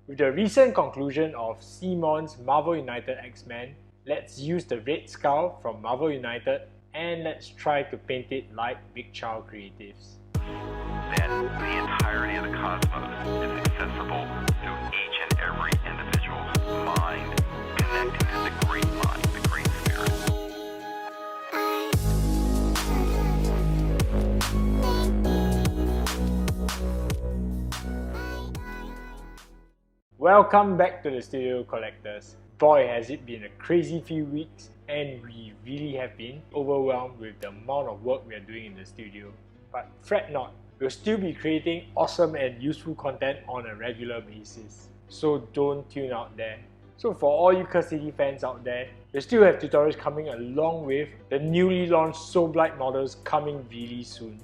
With the recent conclusion of Cmon's Marvel United X-Men, let's use the red skull from Marvel United and let's try to paint it like Big Child Creatives. That the entirety of the cosmos is accessible through each and every individual's mind, connecting to the great mind, the great spirit. Welcome back to the studio, collectors. Boy, has it been a crazy few weeks and we really have been overwhelmed with the amount of work we are doing in the studio. But fret not, we'll still be creating awesome and useful content on a regular basis. So don't tune out there. So for all you Curse City fans out there, we still have tutorials coming along with the newly launched Soul Blight models coming really soon.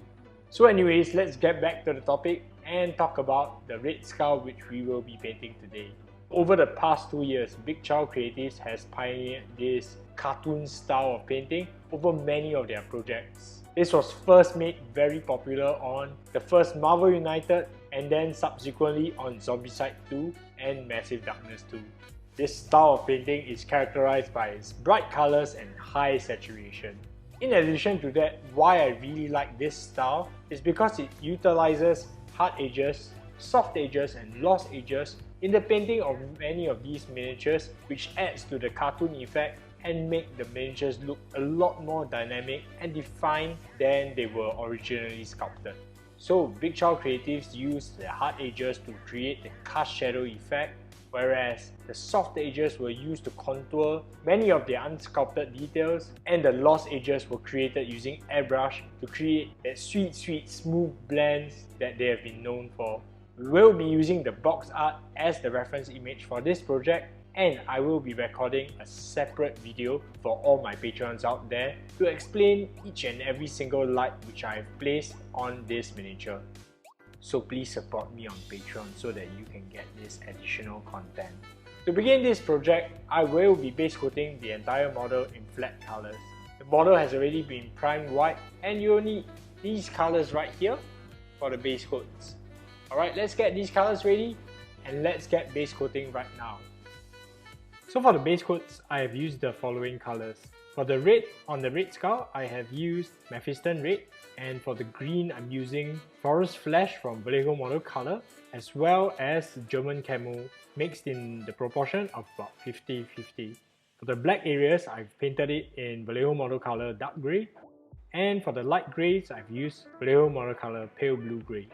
So anyways, let's get back to the topic and talk about the red skull which we will be painting today. Over the past 2 years, Big Child Creatives has pioneered this cartoon style of painting over many of their projects. This was first made very popular on the first Marvel United and then subsequently on Zombicide 2 and Massive Darkness 2. This style of painting is characterized by its bright colors and high saturation. In addition to that, why I really like this style is because it utilizes hard edges, soft edges and lost edges in the painting of many of these miniatures, which adds to the cartoon effect and make the miniatures look a lot more dynamic and defined than they were originally sculpted. So Big Child Creatives use the hard edges to create the cast shadow effect, whereas the soft edges were used to contour many of the unsculpted details and the lost edges were created using airbrush to create that sweet smooth blends that they have been known for. We will be using the box art as the reference image for this project, and I will be recording a separate video for all my patrons out there to explain each and every single light which I have placed on this miniature. So please support me on Patreon so that you can get this additional content. To begin this project, I will be base coating the entire model in flat colors. The model has already been primed white and you'll need these colors right here for the base coats. Alright, let's get these colors ready and let's get base coating right now. So for the base coats, I have used the following colors. For the red, on the red skull, I have used Mephiston Red, and for the green, I'm using Forest Flesh from Vallejo Model Color, as well as German Camo, mixed in the proportion of about 50-50. For the black areas, I've painted it in Vallejo Model Color Dark Grey, and for the light greys, I've used Vallejo Model Color Pale Blue Grey.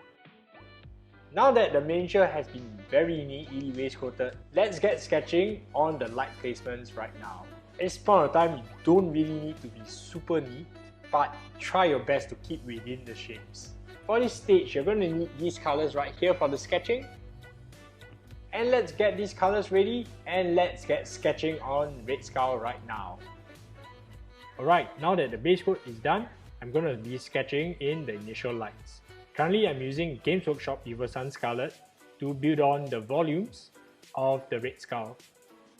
Now that the miniature has been very neatly base coated, let's get sketching on the light placements right now. At this point of time, you don't really need to be super neat, but try your best to keep within the shapes. For this stage, you're going to need these colors right here for the sketching. And let's get these colors ready and let's get sketching on Red Skull right now. Alright, now that the base coat is done, I'm going to be sketching in the initial lights. Currently, I'm using Games Workshop Evil Sun Scarlet to build on the volumes of the Red Skull.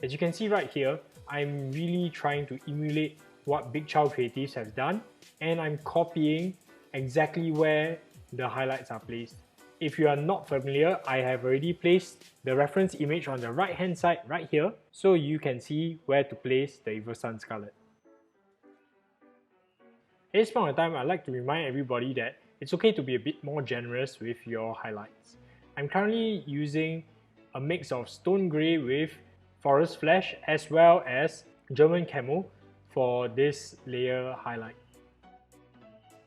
As you can see right here, I'm really trying to emulate what Big Child Creatives has done, and I'm copying exactly where the highlights are placed. If you are not familiar, I have already placed the reference image on the right hand side right here, so you can see where to place the Evil Sun Scarlet. At this point in time, I'd like to remind everybody that it's okay to be a bit more generous with your highlights. I'm currently using a mix of Stone Grey with Forest Flesh as well as German Camo for this layer highlight.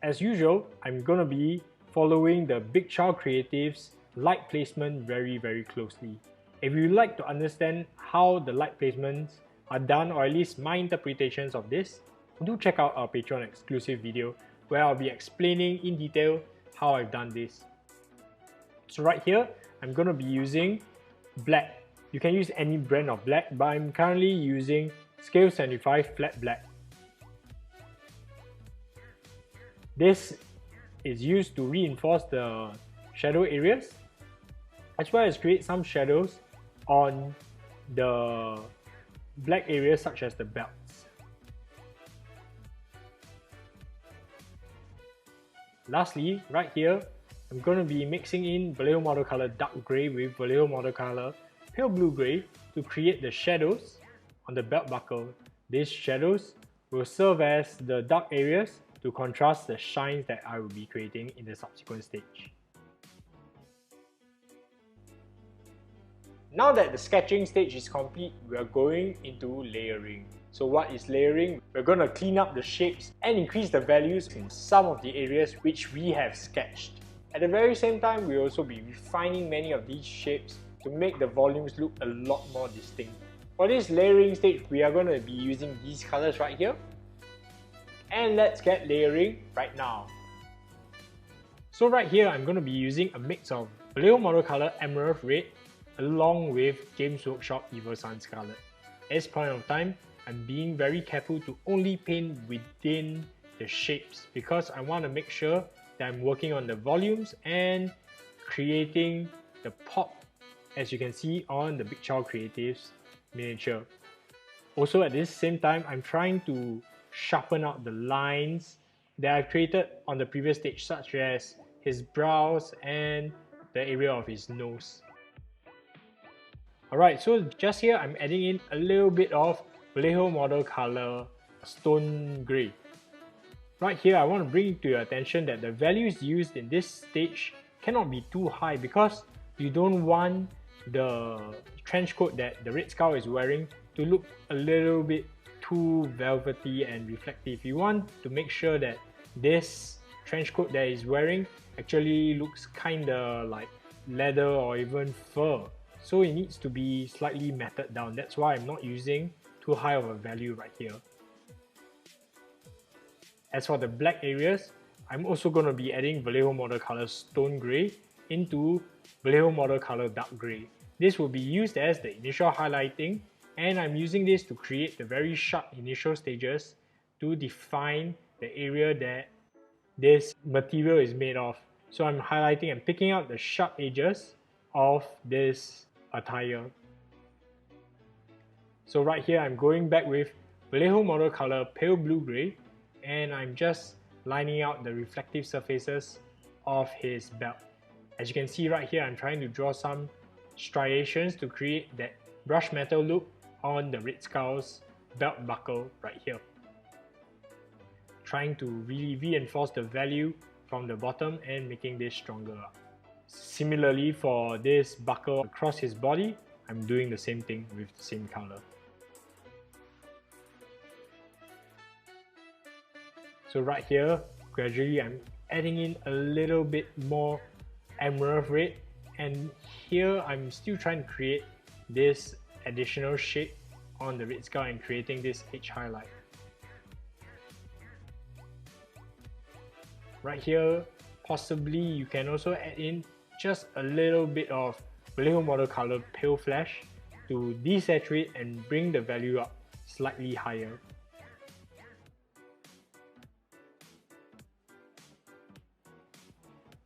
As usual, I'm gonna be following the Big Child Creatives light placement very closely. If you'd like to understand how the light placements are done, or at least my interpretations of this, do check out our Patreon exclusive video where I'll be explaining in detail how I've done this. So right here, I'm gonna be using black. You can use any brand of black, but I'm currently using Scale 75 Flat Black. This is used to reinforce the shadow areas, as well as create some shadows on the black areas such as the belts. Lastly, right here, I'm going to be mixing in Vallejo Model Color Dark Grey with Vallejo Model Color pale blue grey to create the shadows on the belt buckle. These shadows will serve as the dark areas to contrast the shines that I will be creating in the subsequent stage. Now that the sketching stage is complete, we are going into layering. So what is layering? We're going to clean up the shapes and increase the values in some of the areas which we have sketched. At the very same time, we'll also be refining many of these shapes to make the volumes look a lot more distinct. For this layering stage, we are going to be using these colors right here. And let's get layering right now. So right here, I'm going to be using a mix of Vallejo Model Color Emerald Red along with Games Workshop Evil Sun Scarlet. At this point of time, I'm being very careful to only paint within the shapes because I want to make sure that I'm working on the volumes and creating the pop, as you can see on the Big Chow Creatives miniature. Also at this same time, I'm trying to sharpen out the lines that I've created on the previous stage, such as his brows and the area of his nose. Alright, so just here I'm adding in a little bit of Vallejo Model Color Stone Grey. Right here, I want to bring to your attention that the values used in this stage cannot be too high because you don't want the trench coat that the Red Skull is wearing to look a little bit too velvety and reflective. You want to make sure that this trench coat that he's wearing actually looks kinda like leather or even fur. So it needs to be slightly matted down. That's why I'm not using too high of a value right here. As for the black areas, I'm also going to be adding Vallejo Model Color Stone Grey into Vallejo Model Color Dark Grey. This will be used as the initial highlighting, and I'm using this to create the very sharp initial stages to define the area that this material is made of. So I'm highlighting and picking out the sharp edges of this attire. So right here I'm going back with Vallejo Model Color Pale Blue Grey, and I'm just lining out the reflective surfaces of his belt. As you can see right here, I'm trying to draw some striations to create that brush metal look on the Red Skull's belt buckle right here. Trying to really reinforce the value from the bottom and making this stronger. Similarly, for this buckle across his body, I'm doing the same thing with the same color. So right here, gradually I'm adding in a little bit more emerald red, and here I'm still trying to create this additional shape on the Red Skull and creating this edge highlight. Right here, possibly you can also add in just a little bit of Vallejo Model Color Pale Flash to desaturate and bring the value up slightly higher.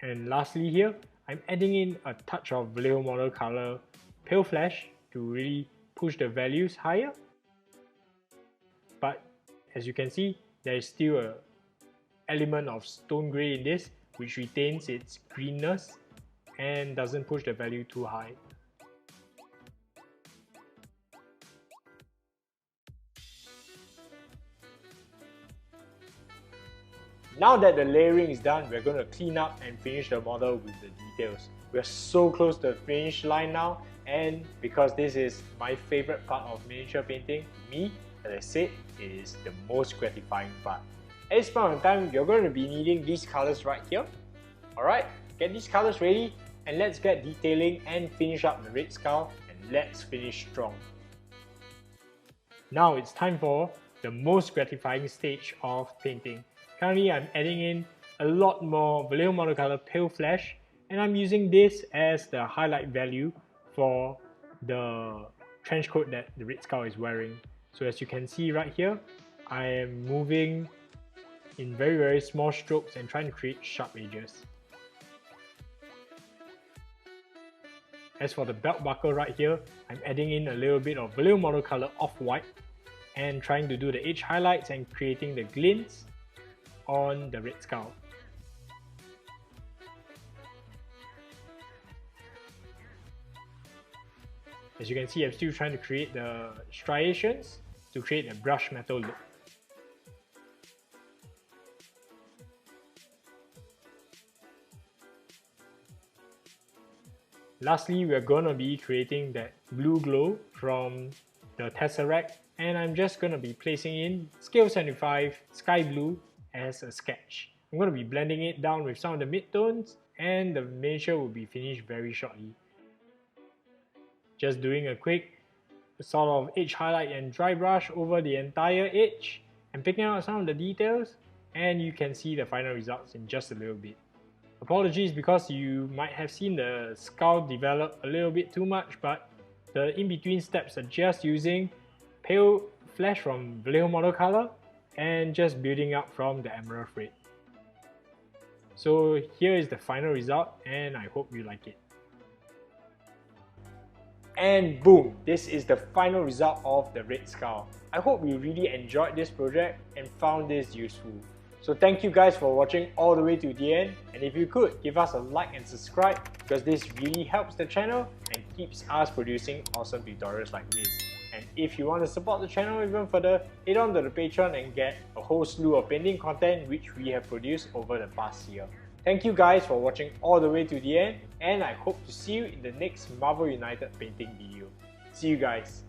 And lastly here, I'm adding in a touch of Vallejo Model Color Pale Flash to really push the values higher. But as you can see, there is still an element of stone grey in this, which retains its greenness and doesn't push the value too high. Now that the layering is done, we're going to clean up and finish the model with the details. We're so close to the finish line now, and because this is my favorite part of miniature painting, me, as I said, it is the most gratifying part. At this point in time, you're going to be needing these colors right here. Alright, get these colors ready and let's get detailing and finish up the Red Skull, and let's finish strong. Now it's time for the most gratifying stage of painting. Currently I'm adding in a lot more Vallejo Model Color Pale Flash, and I'm using this as the highlight value for the trench coat that the Red Skull is wearing. So as you can see right here, I am moving in very small strokes and trying to create sharp edges. As for the belt buckle right here, I'm adding in a little bit of Vallejo Model Color Off-White and trying to do the edge highlights and creating the glints on the Red Skull. As you can see, I'm still trying to create the striations to create a brush metal look. Lastly, we're going to be creating that blue glow from the Tesseract, and I'm just going to be placing in scale 75 sky blue as a sketch. I'm going to be blending it down with some of the midtones, and the miniature will be finished very shortly. Just doing a quick sort of edge highlight and dry brush over the entire edge and picking out some of the details, and you can see the final results in just a little bit. Apologies because you might have seen the skull develop a little bit too much, but the in-between steps are just using pale flesh from Vallejo Model Color and just building up from the Emerald Red. So here is the final result, and I hope you like it. And boom! This is the final result of the red skull. I hope you really enjoyed this project and found this useful. So thank you guys for watching all the way to the end, and if you could, give us a like and subscribe because this really helps the channel and keeps us producing awesome tutorials like this. And if you want to support the channel even further, head on to the Patreon and get a whole slew of painting content which we have produced over the past year. Thank you guys for watching all the way to the end, and I hope to see you in the next Marvel United painting video. See you guys!